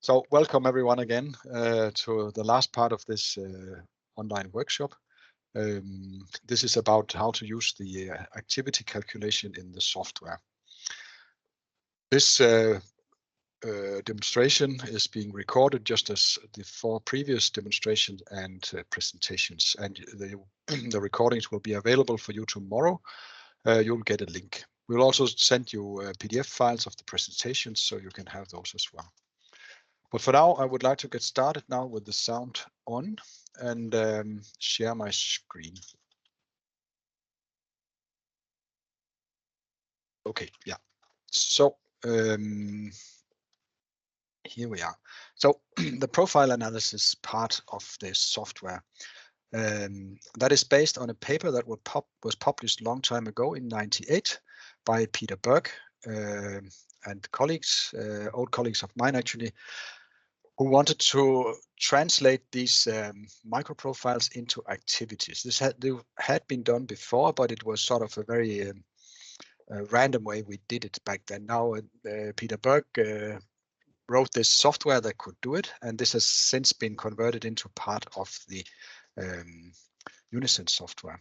So welcome everyone again to the last part of this online workshop. This is about how to use the activity calculation in the software. This demonstration is being recorded just as the 4 previous demonstrations and presentations, and the recordings will be available for you tomorrow. You'll get a link. We'll also send you PDF files of the presentations so you can have those as well. But for now, I would like to get started now with the sound on and share my screen. Okay, yeah. So here we are. So the profile analysis part of this software that is based on a paper that was published a long time ago in '98 by Peter Berg and colleagues, old colleagues of mine actually, who wanted to translate these microprofiles into activities. This had been done before, but it was sort of a very random way we did it back then. Now Peter Berg wrote this software that could do it, and this has since been converted into part of the Unison software.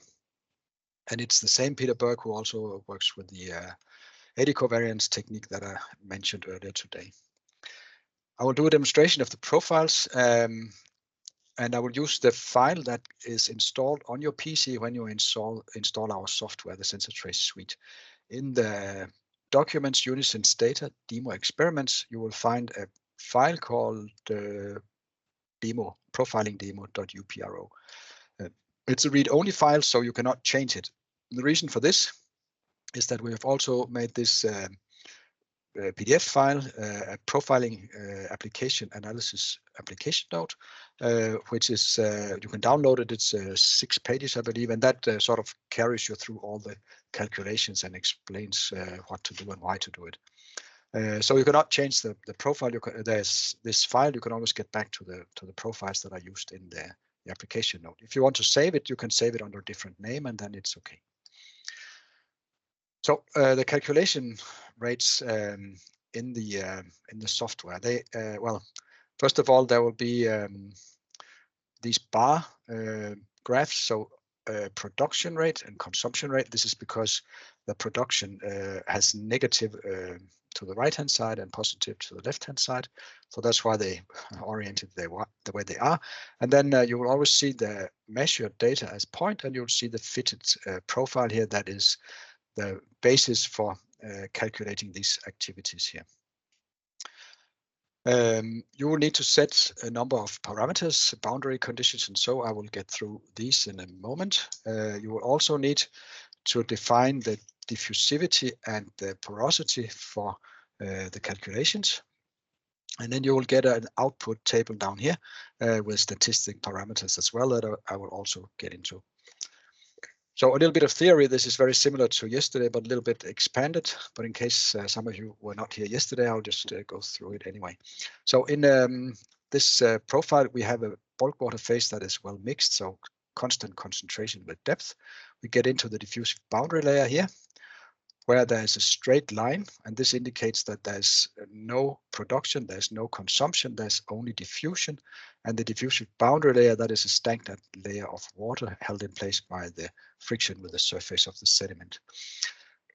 And it's the same Peter Berg who also works with the eddy covariance technique that I mentioned earlier today. I will do a demonstration of the profiles, and I will use the file that is installed on your PC when you install our software, the SensorTrace suite. In the documents, Unison's data, demo experiments, you will find a file called demo, profilingdemo.upro. It's a read-only file, so you cannot change it. The reason for this is that we have also made this PDF file, a profiling application analysis application note, which is you can download it. It's 6 pages, I believe, and that sort of carries you through all the calculations and explains what to do and why to do it. So you cannot change the profile. There's this file. You can always get back to the profiles that are used in the application note. If you want to save it, you can save it under a different name, and then it's okay. So the calculation rates in the software, they well, first of all, there will be these bar graphs. So production rate and consumption rate. This is because the production has negative to the right-hand side and positive to the left-hand side. So that's why they are oriented the way they are. And then you will always see the measured data as point, and you'll see the fitted profile here. That is the basis for calculating these activities here. You will need to set a number of parameters, boundary conditions, and so I will get through these in a moment. You will also need to define the diffusivity and the porosity for the calculations. And then you will get an output table down here with statistic parameters as well that I will also get into. So a little bit of theory. This is very similar to yesterday, but a little bit expanded. But in case some of you were not here yesterday, I'll just go through it anyway. So in this profile, we have a bulk water phase that is well mixed, so constant concentration with depth. We get into the diffusive boundary layer here, where there's a straight line, and this indicates that there's no production, there's no consumption, there's only diffusion. And the diffusive boundary layer, that is a stagnant layer of water held in place by the friction with the surface of the sediment.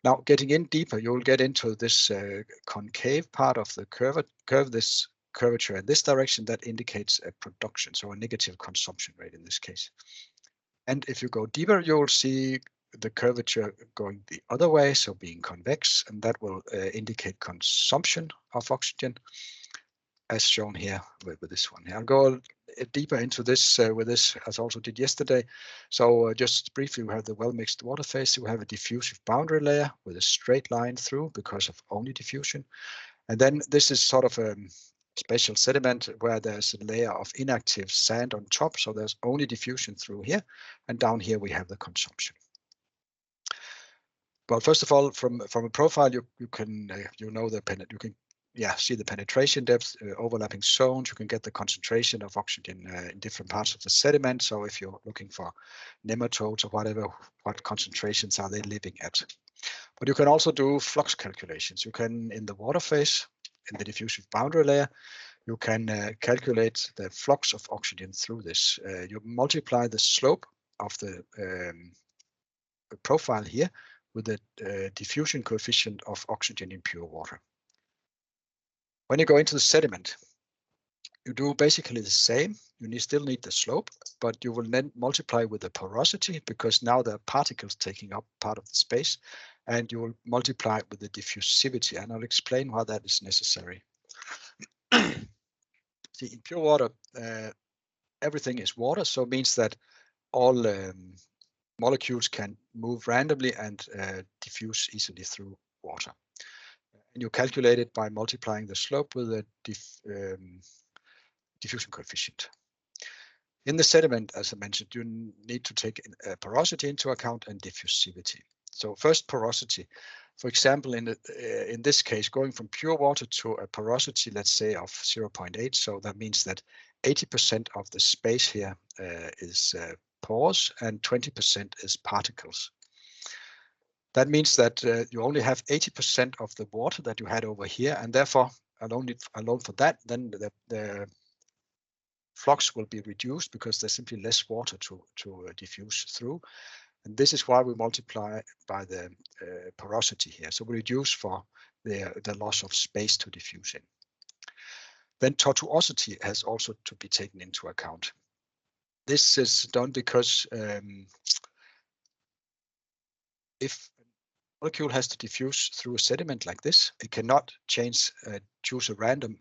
Now, getting in deeper, you'll get into this concave part of the curve, this curvature in this direction that indicates a production, so a negative consumption rate in this case. And if you go deeper, you'll see the curvature going the other way, so being convex, and that will indicate consumption of oxygen, as shown here with this one. I'll go deeper into this with this, as I also did yesterday. So just briefly, we have the well-mixed water phase. We have a diffusive boundary layer with a straight line through because of only diffusion. And then this is sort of a special sediment where there's a layer of inactive sand on top. So there's only diffusion through here. And down here, we have the consumption. Well, first of all, from a profile, you can see the penetration depth, overlapping zones. You can get the concentration of oxygen in different parts of the sediment. So if you're looking for nematodes or whatever, what concentrations are they living at? But you can also do flux calculations. You can, in the water phase, in the diffusive boundary layer, you can calculate the flux of oxygen through this. You multiply the slope of the profile here with the diffusion coefficient of oxygen in pure water. When you go into the sediment, you do basically the same. You still need the slope, but you will then multiply with the porosity, because now there are particles taking up part of the space, and you will multiply with the diffusivity, and I'll explain why that is necessary. See, in pure water, everything is water, so it means that all molecules can move randomly and diffuse easily through water. And you calculate it by multiplying the slope with the diffusion coefficient. In the sediment, as I mentioned, you need to take porosity into account and diffusivity. So first, porosity. For example, in this case, going from pure water to a porosity, let's say, of 0.8. So that means that 80% of the space here is pores and 20% is particles. That means that you only have 80% of the water that you had over here, and therefore, alone for that, then the flux will be reduced because there's simply less water to diffuse through. And this is why we multiply by the porosity here. So we reduce for the loss of space to diffuse in. Then tortuosity has also to be taken into account. This is done because if a molecule has to diffuse through a sediment like this, it cannot choose a random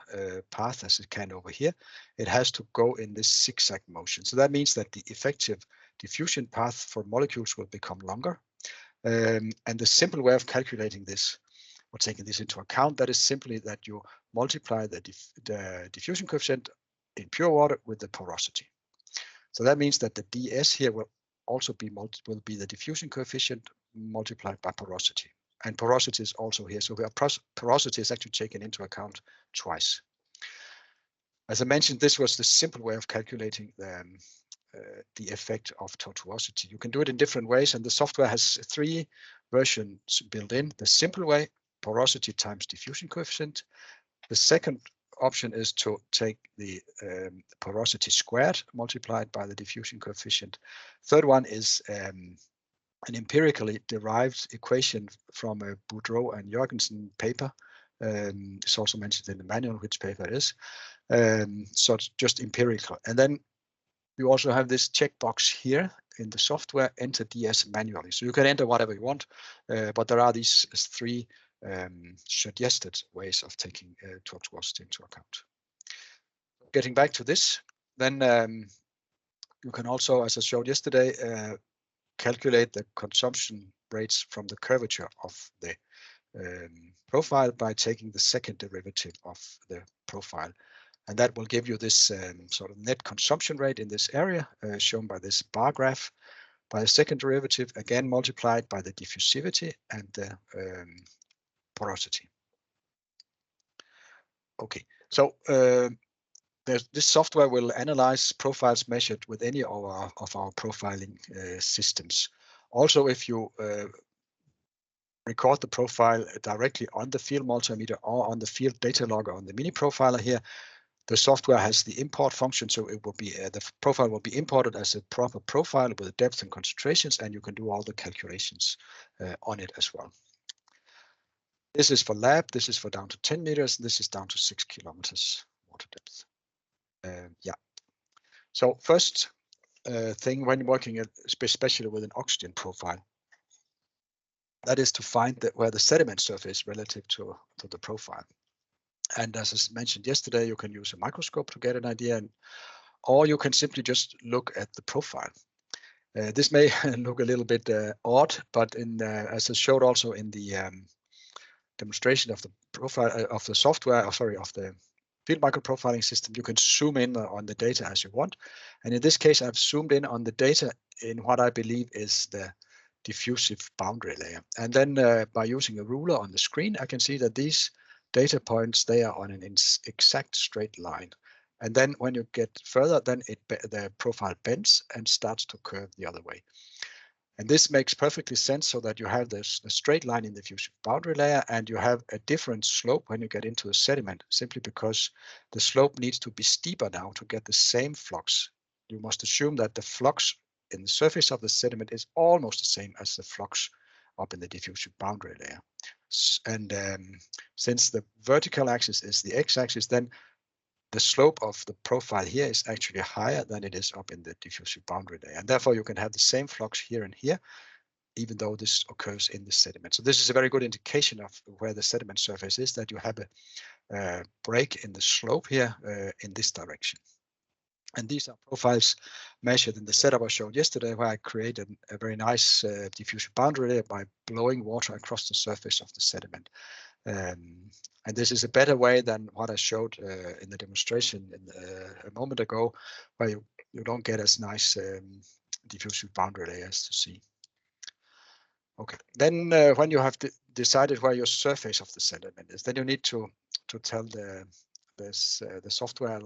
path as it can over here. It has to go in this zigzag motion. So that means that the effective diffusion path for molecules will become longer. And the simple way of calculating this, or taking this into account, that is simply that you multiply the diffusion coefficient in pure water with the porosity. So that means that the ds here will also be the diffusion coefficient multiplied by porosity. And porosity is also here. So porosity is actually taken into account twice. As I mentioned, this was the simple way of calculating the effect of tortuosity. You can do it in different ways, and the software has 3 versions built in. The simple way, porosity times diffusion coefficient. The second option is to take the porosity squared multiplied by the diffusion coefficient. Third one is an empirically derived equation from a Boudreau and Jorgensen paper. It's also mentioned in the manual which paper it is. So it's just empirical. And then you also have this checkbox here in the software, enter DS manually. So you can enter whatever you want, but there are these 3 suggested ways of taking tortuosity into account. Getting back to this, then you can also, as I showed yesterday, calculate the consumption rates from the curvature of the profile by taking the second derivative of the profile. And that will give you this sort of net consumption rate in this area, shown by this bar graph, by the second derivative, again multiplied by the diffusivity and the porosity. Okay, so this software will analyze profiles measured with any of our profiling systems. Also, if you record the profile directly on the field multimeter or on the field data logger on the mini profiler here, the software has the import function, so it will be the profile will be imported as a proper profile with depth and concentrations, and you can do all the calculations on it as well. This is for lab. This is for down to 10 meters. This is down to 6 kilometers water depth. Yeah. So first thing when working especially with an oxygen profile, that is to find where the sediment surface is relative to the profile. And as I mentioned yesterday, you can use a microscope to get an idea, or you can simply just look at the profile. This may look a little bit odd, but as I showed also in the demonstration of the profile of the software, of the field microprofiling system, you can zoom in on the data as you want. And in this case, I've zoomed in on the data in what I believe is the diffusive boundary layer. And then by using a ruler on the screen, I can see that these data points, they are on an exact straight line. And then when you get further, then the profile bends and starts to curve the other way. And this makes perfectly sense so that you have this a straight line in the diffusion boundary layer and you have a different slope when you get into the sediment, simply because the slope needs to be steeper now to get the same flux. You must assume that the flux in the surface of the sediment is almost the same as the flux up in the diffusion boundary layer. And since the vertical axis is the x-axis, then the slope of the profile here is actually higher than it is up in the diffusion boundary layer. And therefore you can have the same flux here and here, even though this occurs in the sediment. So this is a very good indication of where the sediment surface is, that you have a break in the slope here in this direction. And these are profiles measured in the setup I showed yesterday, where I created a very nice diffusion boundary layer by blowing water across the surface of the sediment. And this is a better way than what I showed in the demonstration a moment ago, where you don't get as nice diffusion boundary layers to see. Okay, then when you have decided where your surface of the sediment is, then you need to tell the software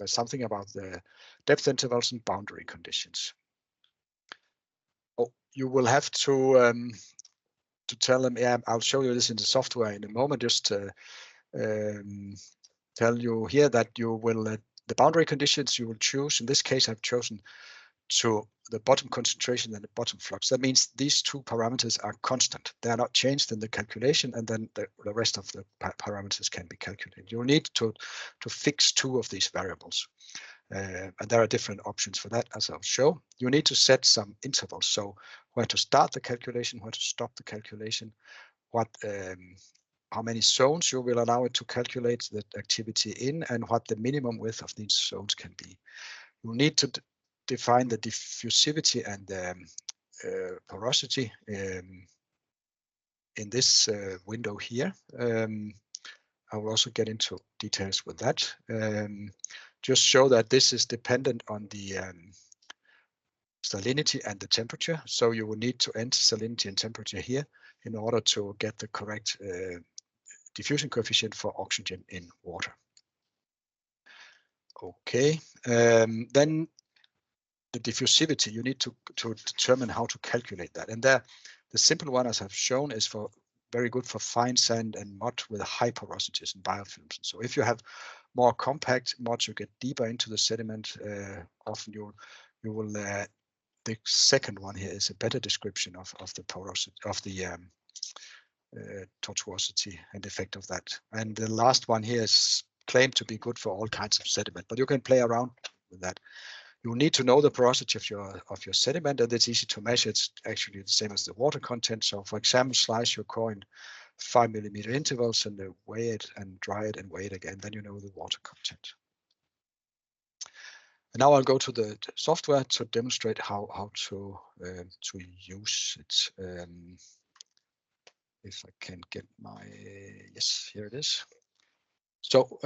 something about the depth intervals and boundary conditions. Oh, you will have to tell them. Yeah, I'll show you this in the software in a moment. Just to tell you here that you will the boundary conditions you will choose. In this case, I've chosen to the bottom concentration and the bottom flux. That means these two parameters are constant. They are not changed in the calculation, and then the rest of the parameters can be calculated. You need to fix two of these variables. And there are different options for that, as I'll show. You need to set some intervals, so where to start the calculation, where to stop the calculation, how many zones you will allow it to calculate the activity in, and what the minimum width of these zones can be. You need to define the diffusivity and the porosity in this window here. I will also get into details with that. Just show that this is dependent on the salinity and the temperature. So you will need to enter salinity and temperature here in order to get the correct diffusion coefficient for oxygen in water. Okay, then the diffusivity, you need to determine how to calculate that. And the simple one, as I've shown, is very good for fine sand and mud with high porosities and biofilms. And so if you have more compact mud, you get deeper into the sediment, often you will, the second one here is a better description of the porosity, of the tortuosity and effect of that. And the last one here is claimed to be good for all kinds of sediment, but you can play around with that. You need to know the porosity of your sediment, and it's easy to measure. It's actually the same as the water content. So, for example, slice your core in 5 millimeter intervals and weigh it and dry it and weigh it again. Then you know the water content. And now I'll go to the software to demonstrate how to use it. If I can get my yes, here it is. So.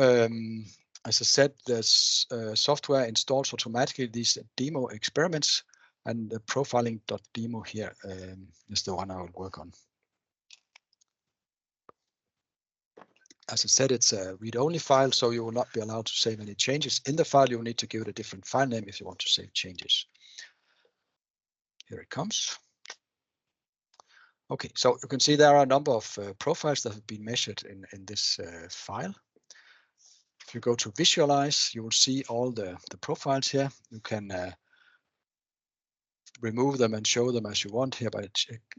As I said, there's software installs automatically these demo experiments, and the profiling.demo here is the one I will work on. As I said, it's a read-only file, so you will not be allowed to save any changes in the file. You will need to give it a different file name if you want to save changes. Here it comes. Okay, so you can see there are a number of profiles that have been measured in this file. If you go to visualize, you will see all the profiles here. You can remove them and show them as you want here by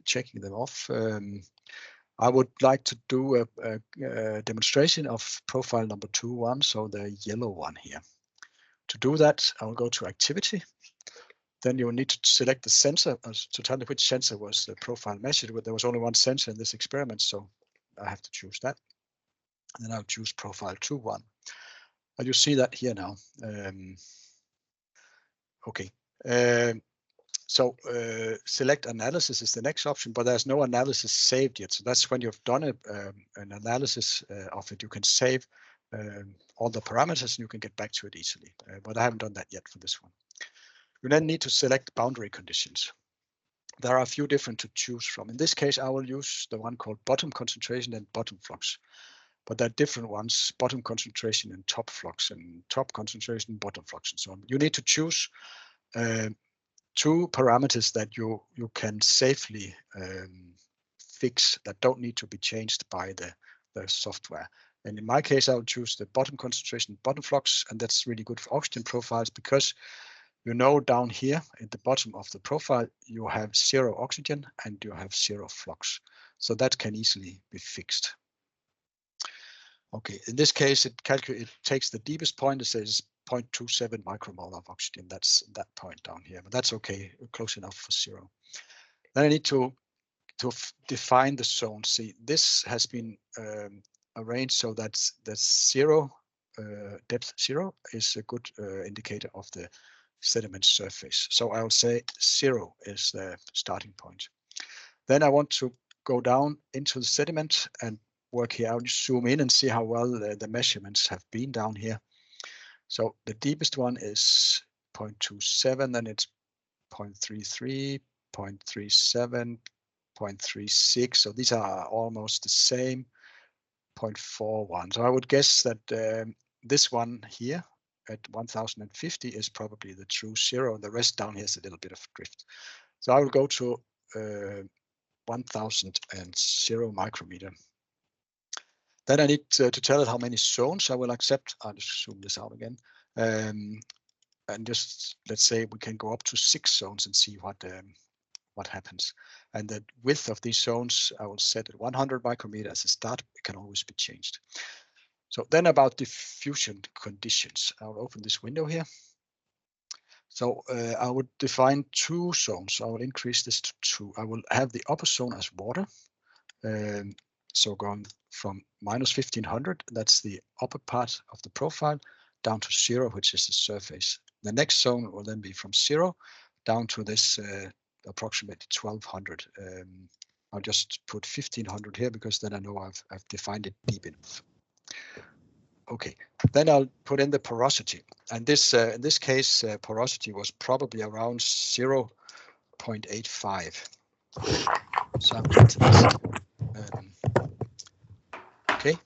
checking them off. I would like to do a demonstration of profile number 2.1, so the yellow one here. To do that, I will go to activity. Then you will need to select the sensor to tell me which sensor was the profile measured with. There was only one sensor in this experiment, so I have to choose that. And then I'll choose profile 2.1. And you see that here now. Okay. So select analysis is the next option, but there's no analysis saved yet. So that's when you've done an analysis of it, you can save all the parameters and you can get back to it easily. But I haven't done that yet for this one. You then need to select boundary conditions. There are a few different to choose from. In this case, I will use the one called bottom concentration and bottom flux. But there are different ones, bottom concentration and top flux, and top concentration, bottom flux, and so on. You need to choose two parameters that you can safely fix that don't need to be changed by the software. And in my case, I will choose the bottom concentration, bottom flux, and that's really good for oxygen profiles because you know down here at the bottom of the profile, you have 0 oxygen and you have 0 flux. So that can easily be fixed. Okay, in this case, it takes the deepest point. It says 0.27 micromolar of oxygen. That's that point down here, but that's okay, close enough for 0. Then I need to define the zone. See, this has been arranged so that the 0, depth 0 is a good indicator of the sediment surface. So I'll say 0 is the starting point. Then I want to go down into the sediment and work here. I'll just zoom in and see how well the measurements have been down here. So the deepest one is 0.27, then it's 0.33, 0.37, 0.36. So these are almost the same. 0.41. So I would guess that this one here at 1050 is probably the true 0. The rest down here is a little bit of drift. So I will go to 1000 micrometer. Then I need to tell it how many zones I will accept. I'll just zoom this out again. And just let's say we can go up to 6 zones and see what happens. And the width of these zones I will set at 100 micrometer as a start. It can always be changed. So then about diffusion conditions, I'll open this window here. So I would define 2 zones. I will increase this to 2. I will have the upper zone as water. So going from minus 1500, that's the upper part of the profile, down to 0, which is the surface. The next zone will then be from 0 down to this approximately 1200. I'll just put 1500 here because then I know I've defined it deep enough. Okay, then I'll put in the porosity. And this in this case, porosity was probably around 0.85. So I'll get to this. Okay,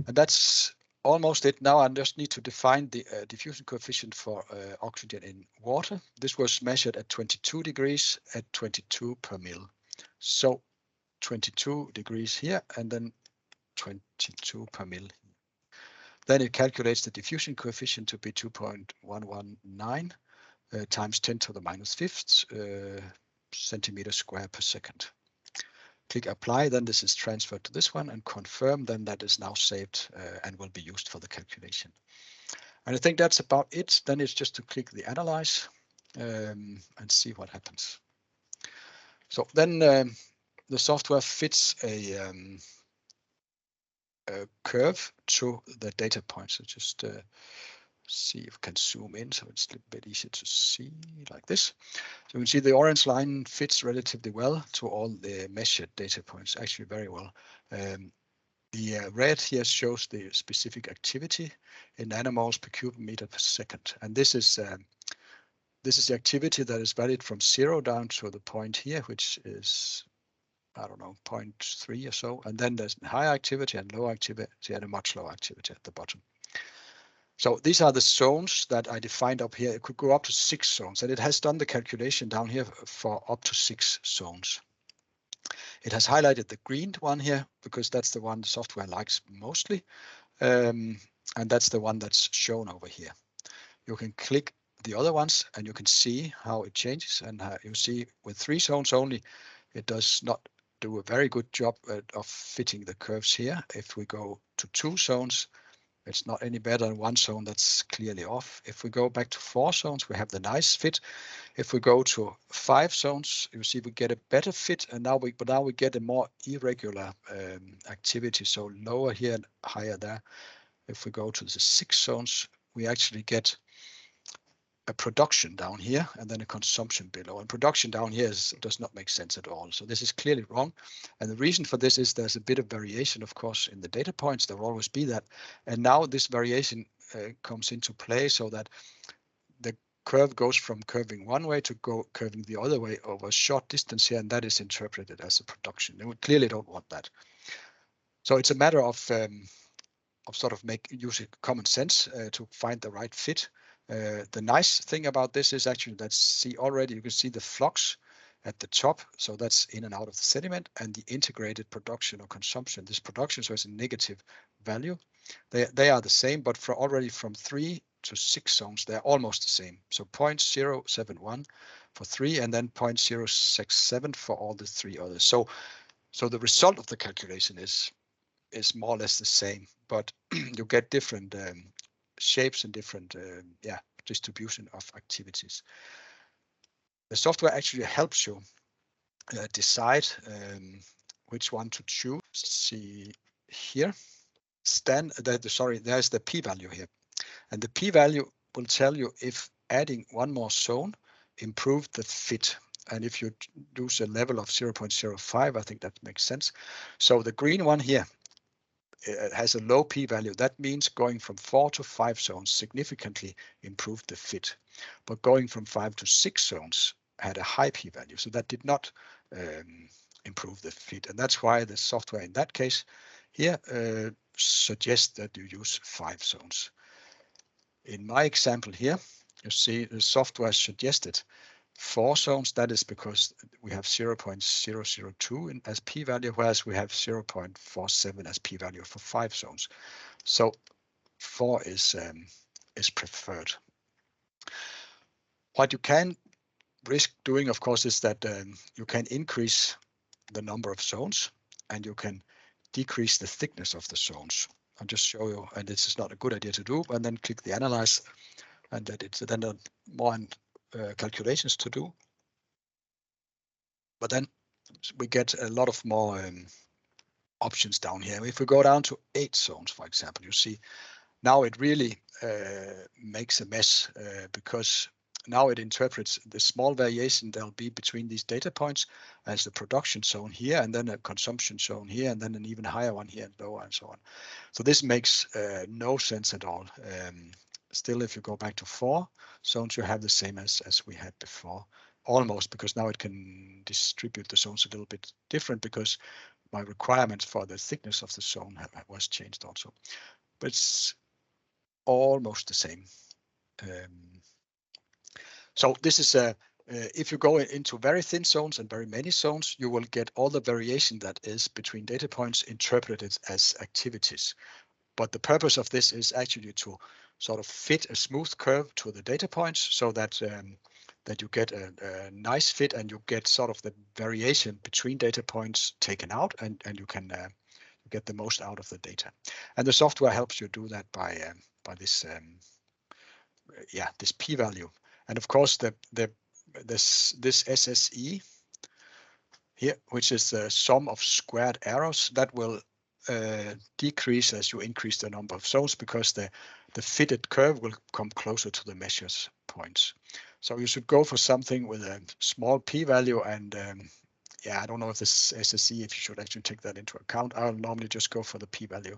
and that's almost it. Now I just need to define the diffusion coefficient for oxygen in water. This was measured at 22 degrees at 22 per mil. So 22 degrees here and then 22 per mil. Then it calculates the diffusion coefficient to be 2.119 times 10 to the minus fifth centimeter square per second. Click apply, then this is transferred to this one and confirm, then that is now saved and will be used for the calculation. And I think that's about it. Then it's just to click the analyze and see what happens. So then the software fits a curve to the data point. So just see if we can zoom in so it's a little bit easier to see like this. So you can see the orange line fits relatively well to all the measured data points, actually very well. The red here shows the specific activity in nanomoles per cubic meter per second. And this is the activity that is valid from 0 down to the point here, which is, I don't know, 0.3 or so. And then there's high activity and low activity and a much lower activity at the bottom. So these are the zones that I defined up here. It could go up to 6 zones, and it has done the calculation down here for up to 6 zones. It has highlighted the green one here because that's the one the software likes mostly, and that's the one that's shown over here. You can click the other ones and you can see how it changes, and you see with 3 zones only, it does not do a very good job of fitting the curves here. If we go to 2 zones, it's not any better than 1 zone that's clearly off. If we go back to 4 zones, we have the nice fit. If we go to 5 zones, you see we get a better fit, and now we get a more irregular activity, so lower here and higher there. If we go to the 6 zones, we actually get a production down here and then a consumption below. And production down here does not make sense at all. So this is clearly wrong. And the reason for this is there's a bit of variation, of course, in the data points. There will always be that. And now this variation comes into play so that the curve goes from curving one way to curving the other way over a short distance here, and that is interpreted as a production. And we clearly don't want that. So it's a matter of sort of using common sense to find the right fit. The nice thing about this is actually that you can see the flux at the top, so that's in and out of the sediment, and the integrated production or consumption. This production, so it's a negative value. They are the same, but already from 3 to 6 zones, they're almost the same. So 0.071 for 3, and then 0.067 for all the 3 others. So the result of the calculation is more or less the same, but you get different shapes and different distribution of activities. The software actually helps you decide which one to choose. See here, there's the p-value here, and the p-value will tell you if adding one more zone improved the fit. And if you use a level of 0.05, I think that makes sense. So the green one here, it has a low p-value. That means going from 4 to 5 zones significantly improved the fit, but going from 5 to 6 zones had a high p-value, so that did not improve the fit. And that's why the software in that case here suggests that you use 5 zones. In my example here, you see the software suggested 4 zones. That is because we have 0.002 as p-value, whereas we have 0.47 as p-value for 5 zones. So 4 is preferred. What you can risk doing, of course, is that you can increase the number of zones and you can decrease the thickness of the zones. I'll just show you, and this is not a good idea to do, and then click the analyze, and that it's then more calculations to do. But then we get a lot of more options down here. If we go down to 8 zones, for example, you see now it really makes a mess because now it interprets the small variation there'll be between these data points as the production zone here, and then a consumption zone here, and then an even higher one here and lower, and so on. So this makes no sense at all. Still, if you go back to 4 zones, you have the same as we had before, almost, because now it can distribute the zones a little bit different because my requirements for the thickness of the zone was changed also. But it's almost the same. So this is if you go into very thin zones and very many zones, you will get all the variation that is between data points interpreted as activities. But the purpose of this is actually to sort of fit a smooth curve to the data points so that that you get a nice fit and you get sort of the variation between data points taken out, and you can get the most out of the data. And the software helps you do that by this this p-value. And of course this SSE here, which is the sum of squared errors, that will decrease as you increase the number of zones, because the fitted curve will come closer to the measures points. So you should go for something with a small p-value, and I don't know if this SSE, if you should actually take that into account. I'll normally just go for the p-value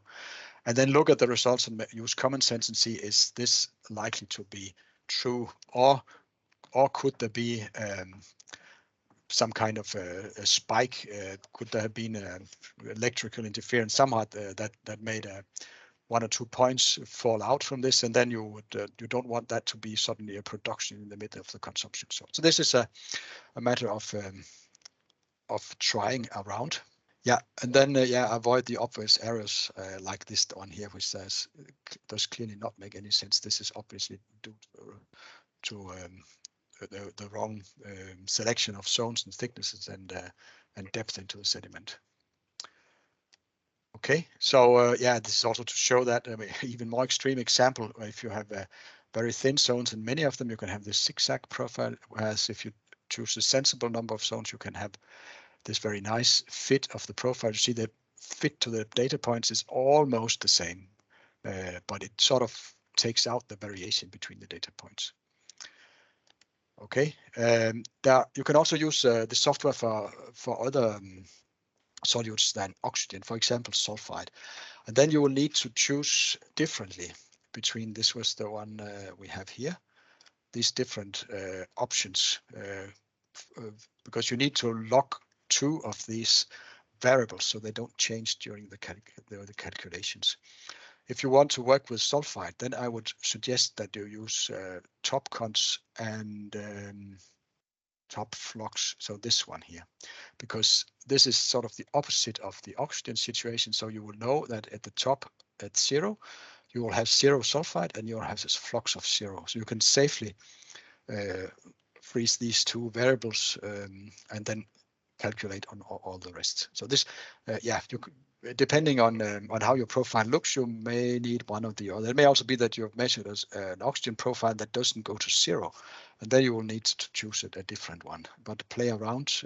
and then look at the results and use common sense and see, is this likely to be true, or could there be some kind of a spike? Could there have been electrical interference somehow that made 1 or 2 points fall out from this, and then you don't want that to be suddenly a production in the middle of the consumption zone. So this is a matter of trying around. Yeah, and then avoid the obvious errors like this one here, which does clearly not make any sense. This is obviously due to the wrong selection of zones and thicknesses and depth into the sediment. Okay, so this is also to show that even more extreme example. If you have very thin zones, and many of them, you can have this zigzag profile, whereas if you choose a sensible number of zones, you can have this very nice fit of the profile. You see the fit to the data points is almost the same, but it sort of takes out the variation between the data points. Okay, you can also use the software for other solutes than oxygen, for example, sulfide. And then you will need to choose differently between, this was the one we have here, these different options, because you need to lock 2 of these variables so they don't change during the calculations. If you want to work with sulfide, then I would suggest that you use top cons and top flux, so this one here, because this is sort of the opposite of the oxygen situation. So you will know that at the top at 0, you will have 0 sulfide and you will have this flux of 0. So you can safely freeze these two variables and then calculate on all the rest. So this, depending on how your profile looks, you may need one or the other. It may also be that you have measured as an oxygen profile that doesn't go to 0, and then you will need to choose a different one. But play around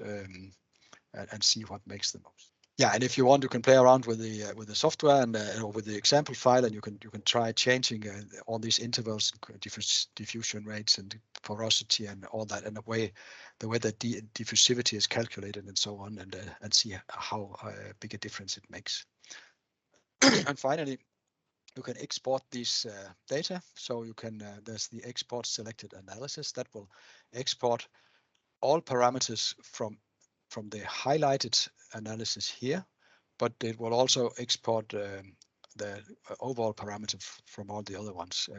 and see what makes the most. Yeah, and if you want, you can play around with the software and or with the example file, and you can try changing all these intervals, diffusion rates, and porosity, and all that, and the way that diffusivity is calculated, and so on, and see how big a difference it makes. And finally, you can export these data. So you can there's the export selected analysis that will export all parameters from the highlighted analysis here, but it will also export the overall parameter from all the other ones.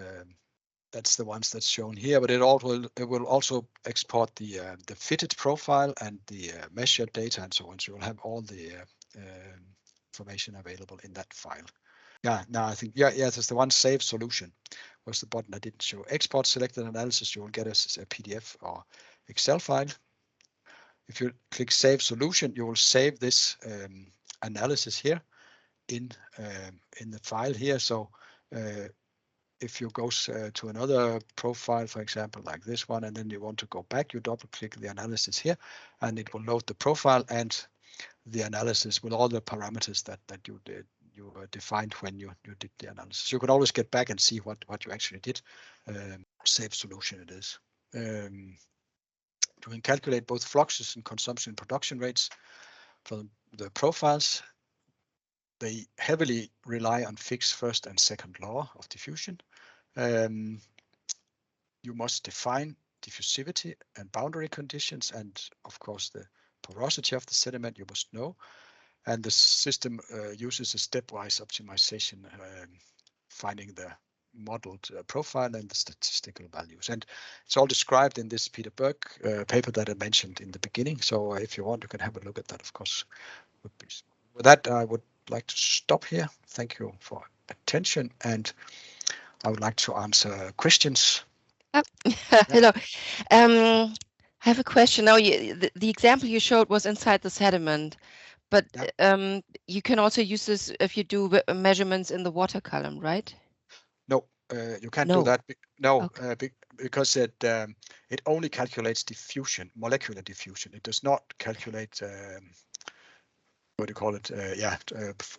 That's the ones that's shown here, but it will also export the fitted profile and the measured data and so on. So you'll have all the information available in that file. Yeah, now I think, there's the one save solution was the button I didn't show. Export selected analysis, you will get a PDF or Excel file. If you click Save Solution, you will save this analysis here in the file here. So if you go to another profile, for example, like this one, and then you want to go back, you double click the analysis here, and it will load the profile and the analysis with all the parameters that you defined when you did the analysis. You can always get back and see what you actually did. Save solution it is. You can calculate both fluxes and consumption and production rates for the profiles. They heavily rely on Fick's first and second law of diffusion. You must define diffusivity and boundary conditions, and of course the porosity of the sediment you must know. And the system uses a stepwise optimization, finding the modeled profile and the statistical values. And it's all described in this Peter Burke paper that I mentioned in the beginning. So if you want, you can have a look at that, of course. With that, I would like to stop here. Thank you for attention, and I would like to answer questions. Hello. I have a question. Now, the example you showed was inside the sediment, but you can also use this if you do measurements in the water column, right? No, you can't do that. No, okay. Because it only calculates diffusion, molecular diffusion. It does not calculate what do you call it?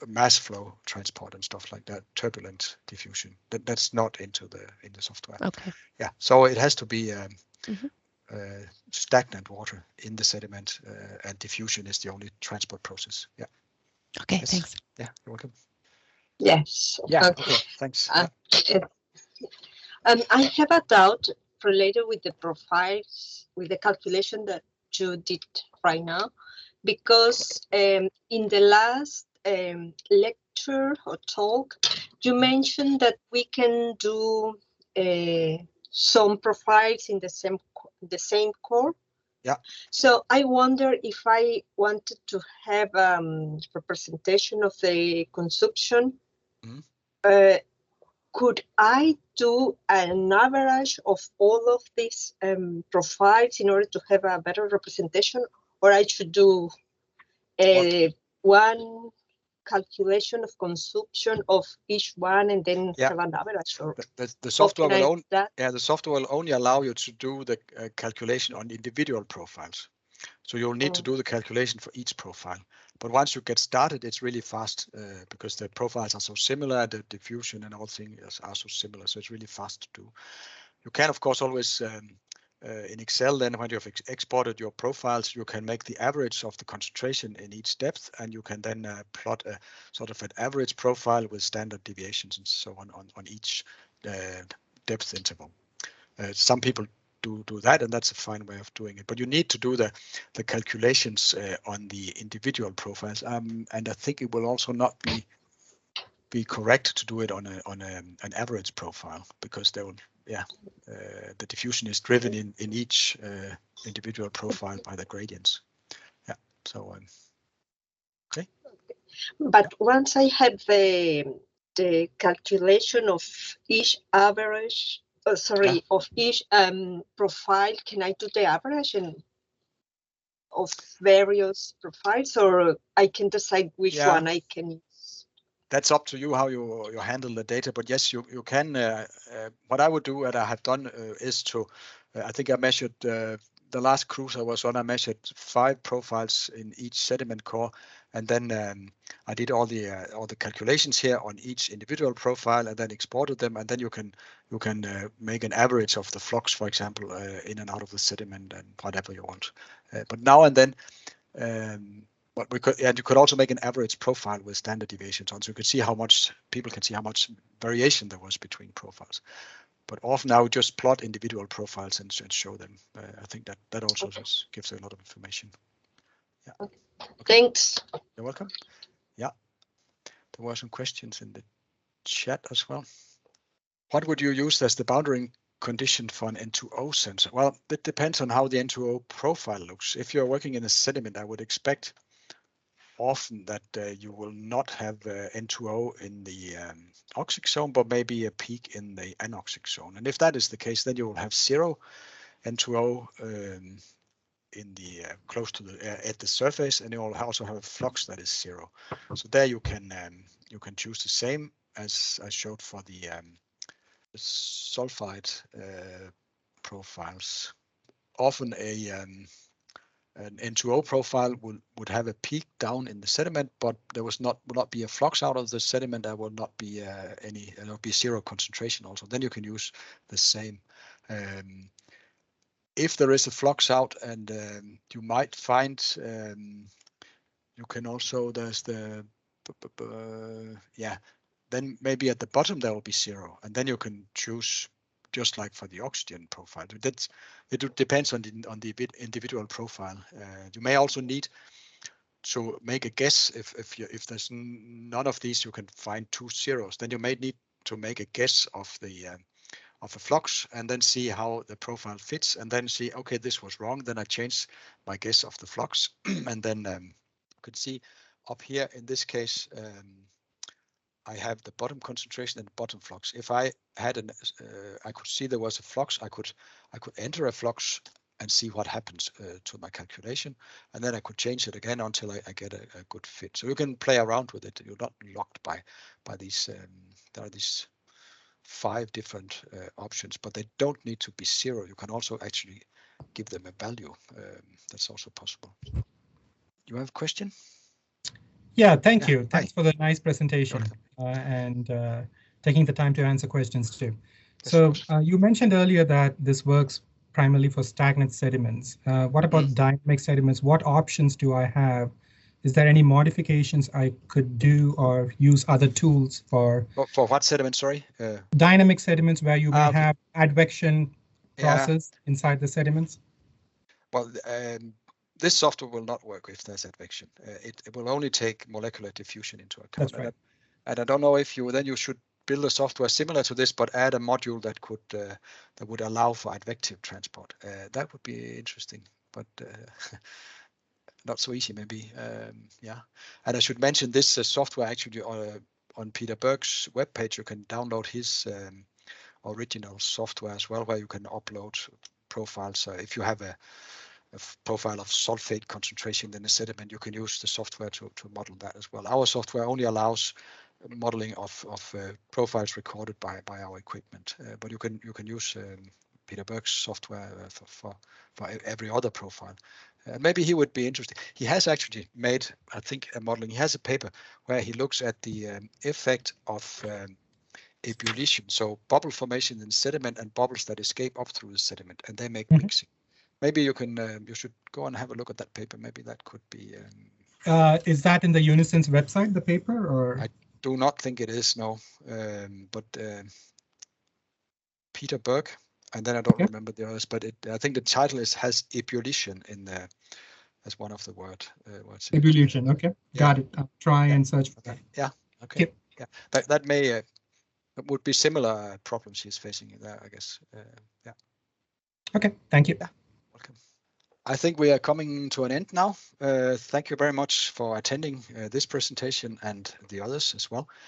Mass flow transport and stuff like that. Turbulent diffusion. That's not in the software. Okay. Yeah. So it has to be stagnant water in the sediment, and diffusion is the only transport process. Yeah. Okay. Yes. Thanks. Yeah. You're welcome. Yes. Yeah. Okay. Thanks. I have a doubt related with the profiles, with the calculation that you did right now, because in the last lecture or talk, you mentioned that we can do some profiles in the same core. Yeah. So I wonder if I wanted to have representation of the consumption. Could I do an average of all of these profiles in order to have a better representation, or I should do one calculation of consumption of each one and then have an average? Or the software will the software will only allow you to do the calculation on individual profiles. So you'll need to do the calculation for each profile. But once you get started, it's really fast because the profiles are so similar, the diffusion and all things are so similar. So it's really fast to do. You can, of course, always in Excel, then when you have exported your profiles, you can make the average of the concentration in each depth, and you can then plot a sort of an average profile with standard deviations and so on each depth interval. Some people do that, and that's a fine way of doing it. But you need to do the calculations on the individual profiles, and I think it will also not be be correct to do it on an average profile, because they will, the diffusion is driven in each individual profile by the gradients. Yeah. So okay. But once I have the calculation of each average, of each profile, can I do the average of various profiles, or I can decide which one I can use? That's up to you how you handle the data, but yes, you can. What I would do, and I have done, is to, I think I measured the last cruise I was on. I measured 5 profiles in each sediment core, and then I did all the calculations here on each individual profile, and then exported them, and then you can make an average of the flux, for example, in and out of the sediment and whatever you want. But now and then. But we could, and you could also make an average profile with standard deviations on, so you could see how much people can see how much variation there was between profiles. But often I would just plot individual profiles and show them. I think that also gives a lot of information. Yeah. Okay. Thanks. You're welcome. Yeah. There were some questions in the chat as well. What would you use as the boundary condition for an N2O sensor? Well, it depends on how the N2O profile looks. If you're working in a sediment, I would expect often that you will not have N2O in the oxic zone, but maybe a peak in the anoxic zone. And if that is the case, then you will have 0 N2O in the close to the at the surface, and you will also have a flux that is 0. So there you can choose the same as I showed for the sulfide profiles. Often an N2O profile would have a peak down in the sediment, but there will not be a flux out of the sediment. There will not be there will be 0 concentration also. Then you can use the same. If there is a flux out, and you might find you can also, there's the then maybe at the bottom there will be 0, and then you can choose just like for the oxygen profile. It depends on the individual profile. You may also need to make a guess if there's none of these, you can find 2 zeros. Then you may need to make a guess of a flux, and then see how the profile fits, and then see, okay, this was wrong. Then I change my guess of the flux, and then you can see up here in this case. I have the bottom concentration and bottom flux. If I had I could see there was a flux. I could enter a flux and see what happens to my calculation, and then I could change it again until I get a good fit. So you can play around with it. You're not locked by these. There are these 5 different options, but they don't need to be 0. You can also actually give them a value. That's also possible. You have a question? Yeah, thank you. Thanks for the nice presentation and taking the time to answer questions too. So you mentioned earlier that this works primarily for stagnant sediments. What about dynamic sediments? What options do I have? Is there any modifications I could do or use other tools for? For what sediments, sorry? Dynamic sediments, where you may have advection process inside the sediments? Well, this software will not work if there's advection. It will only take molecular diffusion into account. That's right. And I don't know if you should build a software similar to this, but add a module that could that would allow for advective transport. That would be interesting, but not so easy maybe. Yeah. And I should mention this software actually on Peter Berg's webpage. You can download his original software as well, where you can upload profiles. So if you have a profile of sulfate concentration in the sediment, you can use the software to model that as well. Our software only allows modeling of profiles recorded by our equipment, but you can use Peter Berg's software for every other profile. Maybe he would be interested. He has actually made, I think, a modeling. He has a paper where he looks at the effect of ebullition, so bubble formation in sediment and bubbles that escape up through the sediment, and they make mixing. Maybe you should go and have a look at that paper. Maybe that could be. Is that in the Unisyn's website, the paper, or? I do not think it is, no. But Peter Berg, and then I don't remember the others, but I think the title has ebullition in there as one of the words. Ebullition, okay. Got it. I'll try and search for that. Yeah, okay. Yeah, that may would be similar problems he's facing there, I guess. Yeah. Okay, thank you. Yeah, welcome. I think we are coming to an end now. Thank you very much for attending this presentation and the others as well.